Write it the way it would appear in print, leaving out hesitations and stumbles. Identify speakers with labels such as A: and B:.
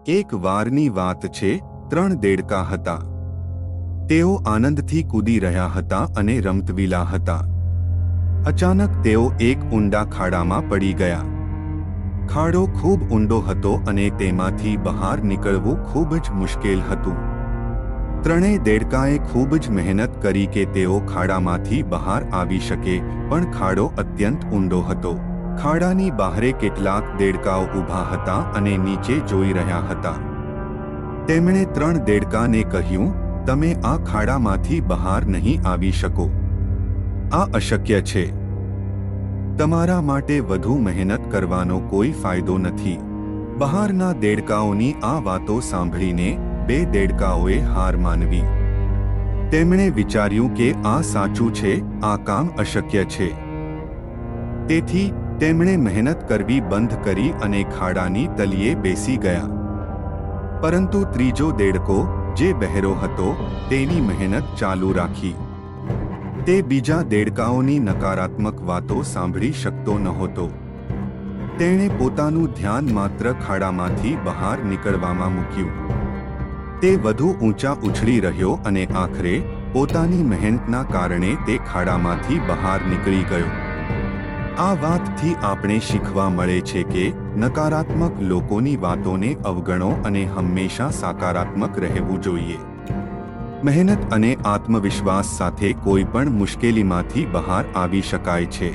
A: એક વારની વાત છે, 3 દેડકા હતા. તેઓ આનંદથી કૂદી રહ્યા હતા અને રમતવીલા હતા. અચાનક તેઓ એક ઊંડા ખાડામાં પડી ગયા. ખાડો ખૂબ ઊંડો હતો અને તેમાંથી બહાર નીકળવું ખૂબ જ મુશ્કેલ હતું. ત્રણેય દેડકાએ ખૂબ જ મહેનત કરી કે તેઓ ખાડામાંથી બહાર આવી શકે, પણ ખાડો અત્યંત ઊંડો હતો. ખાડાની બહારે કેટલાક દેડકાઓ ઊભા હતા અને નીચે જોઈ રહ્યા હતા. તેમણે 3 દેડકાને કહ્યું, તમે આ ખાડામાંથી બહાર નહીં આવી શકો. આ અશક્ય છે. તમારા માટે વધુ મહેનત કરવાનો કોઈ ફાયદો નથી. બહારના દેડકાઓની આ વાતો સાંભળીને 2 દેડકાઓએ હાર માનવી. તેમણે વિચાર્યું કે આ સાચું છે, આ કામ અશક્ય છે. તેથી તેમણે મહેનત કરવી બંધ કરી અને ખાડાની તલિયે બેસી ગયા. પરંતુ ત્રીજો દેડકો, જે બહેરો હતો, તેની મહેનત ચાલુ રાખી. તે બીજા દેડકાઓની નકારાત્મક વાતો સાંભળી શકતો નહોતો. તેણે પોતાનું ધ્યાન માત્ર ખાડામાંથી બહાર નીકળવામાં મૂક્યું. તે વધુ ઊંચા ઉછળી રહ્યો અને આખરે પોતાની મહેનતના કારણે તે ખાડામાંથી બહાર નીકળી ગયો. આ વાતથી આપણે શીખવા મળે છે કે નકારાત્મક લોકોની વાતોને અવગણો અને હંમેશા સકારાત્મક રહેવું જોઈએ. મહેનત અને આત્મવિશ્વાસ સાથે કોઈ પણ મુશ્કેલીમાંથી બહાર આવી શકાય છે.